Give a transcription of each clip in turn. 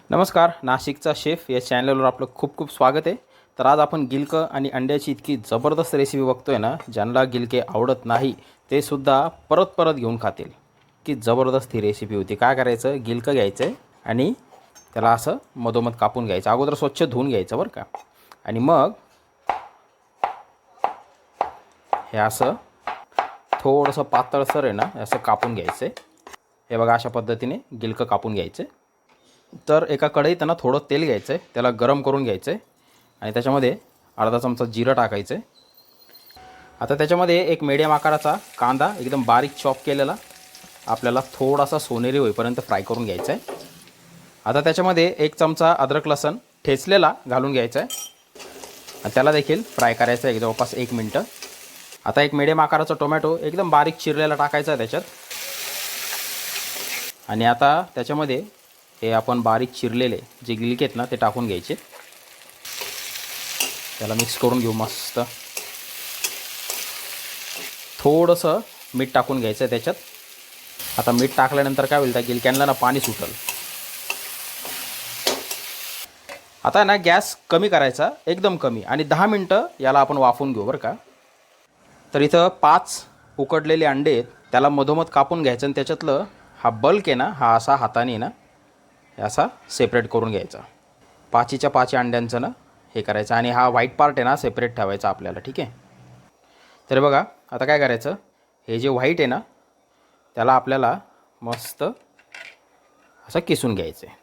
नमस्कार, नाशिकचा शेफ या चॅनलवर आपलं खूप खूप स्वागत आहे. तर आज आपण गिलकं आणि अंड्याची इतकी जबरदस्त रेसिपी बघतोय ना, ज्यांना गिलके आवडत नाही ते सुद्धा परत परत घेऊन खातील. की जबरदस्त ही रेसिपी होती. काय करायचं, गिलकं घ्यायचं आणि त्याला असं मधोमध कापून घ्यायचं. अगोदर स्वच्छ धुवून घ्यायचं बरं का. आणि मग हे असं थोडंसं पातळसर आहे ना, असं कापून घ्यायचं. हे बघा, अशा पद्धतीने गिलकं कापून घ्यायचं. तर एका कढईत ना थोडं तेल घ्यायचं आहे, त्याला गरम करून घ्यायचं आहे आणि त्याच्यामध्ये अर्धा चमचा जिरं टाकायचं आहे. आता त्याच्यामध्ये एक मीडियम आकाराचा कांदा एकदम बारीक चॉप केलेला आपल्याला थोडासा सोनेरी होईपर्यंत फ्राय करून घ्यायचा आहे. आता त्याच्यामध्ये एक चमचा अद्रक लसूण ठेचलेला घालून घ्यायचा आहे आणि त्याला देखील फ्राय करायचं आहे जवळपास 1 मिनटं. आता एक मीडियम आकाराचा टोमॅटो एकदम बारीक चिरलेला टाकायचा आहे त्याच्यात. आणि आता त्याच्यामध्ये हे आपण बारीक चिरलेले जे गिलके आहेत ना ते टाकून घ्यायचे. त्याला मिक्स करून घेऊ मस्त. थोडंसं मीठ टाकून घ्यायचं आहे त्याच्यात. आता मीठ टाकल्यानंतर काय होईल, त्या गिलक्यांना ना पाणी सुटेल. आता ना गॅस कमी करायचा, एकदम कमी, आणि 10 मिनटं याला आपण वाफवून घेऊ बरं का. तर इथं 5 उकडलेले अंडे आहेत, त्याला मधोमध कापून घ्यायचं आणि त्याच्यातलं हा बल्क आहे ना, हा असा हाताने ना असा सेपरेट करून घ्यायचा. 5च्या 5 अंड्यांचं ना हे करायचं आणि हा व्हाईट पार्ट आहे ना सेपरेट ठेवायचा आपल्याला. ठीक आहे. तर बघा, आता काय करायचं, हे जे व्हाईट आहे ना त्याला आपल्याला मस्त असं किसून घ्यायचं आहे.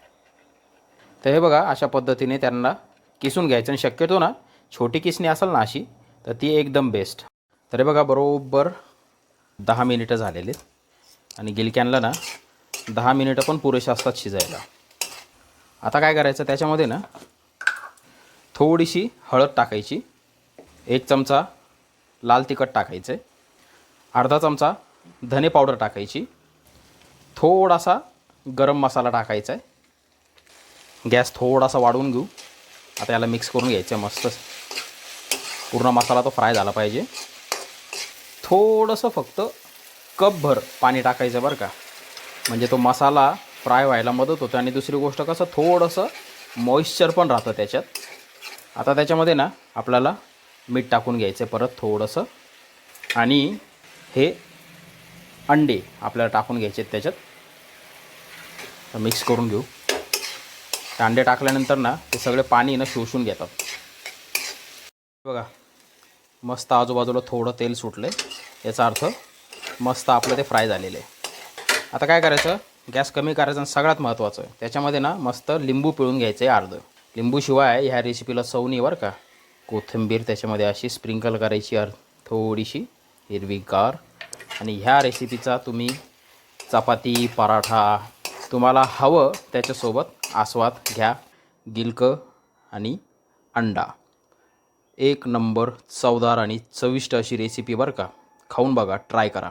तर हे बघा, अशा पद्धतीने त्यांना किसून घ्यायचं आणि शक्यतो ना छोटी किसणी असेल ना अशी, तर ती एकदम बेस्ट. तर हे बघा, बरोबर 10 मिनिटं झालेले आणि गिलक्यांना ना 10 मिनिटं पण पुरेसे असतात शिजायला. आता काय करायचं, त्याच्यामध्ये ना थोडीशी हळद टाकायची, 1 चमचा लाल तिखट टाकायचं, अर्धा चमचा धने पावडर टाकायची, थोडासा गरम मसाला टाकायचा आहे. गॅस थोडासा वाढवून घेऊ. आता याला मिक्स करून घ्यायचं आहे मस्त. पूर्ण मसाला तो फ्राय झाला पाहिजे. थोडंसं फक्त कपभर पाणी टाकायचं बरं का, म्हणजे तो मसाला फ्राय व्हायला मदत होतं. आणि दुसरी गोष्ट कसं, थोडंसं मॉइश्चर पण राहतं त्याच्यात. आता त्याच्यामध्ये ना आपल्याला मीठ टाकून घ्यायचं आहे परत थोडंसं, आणि हे अंडे आपल्याला टाकून घ्यायचे आहेत त्याच्यात. मिक्स करून घेऊ. अंडे टाकल्यानंतर ना ते सगळे पाणी ना शोषून घेतात. बघा, मस्त आजूबाजूला थोडं तेल सुटलं आहे, याचा अर्थ मस्त आपलं ते फ्राय झालेलं आहे. आता काय करायचं, गॅस कमी करायचा आणि सगळ्यात महत्त्वाचं त्याच्यामध्ये ना मस्त लिंबू पिळून घ्यायचं आहे अर्धं. लिंबूशिवाय ह्या रेसिपीला चव नाही बरं का. कोथिंबीर त्याच्यामध्ये अशी स्प्रिंकल करायची थोडीशी हिरवीगार. आणि ह्या रेसिपीचा तुम्ही चपाती, पराठा, तुम्हाला हवं त्याच्यासोबत आस्वाद घ्या. गिलकं आणि अंडा, 1 नंबर चवदार आणि चविष्ट अशी रेसिपी बरं का. खाऊन बघा, ट्राय करा.